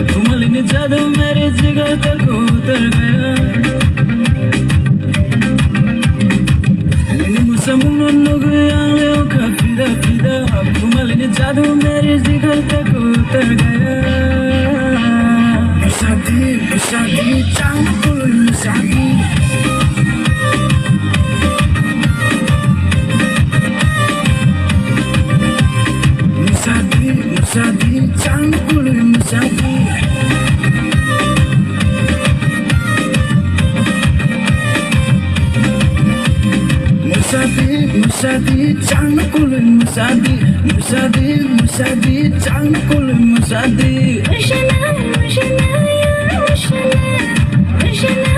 घुमलिन जादू मेरे जिगर तक उतर गया ini musa munonnogu yang leo ka fida fida घुमलिन जादू मेरे जिगर तक उतर गया musadi musadi campur musadi musadi campur musadi musadi campur musadi musadi campur musadi Mushana, Mushana, ya Mushana, Mushana.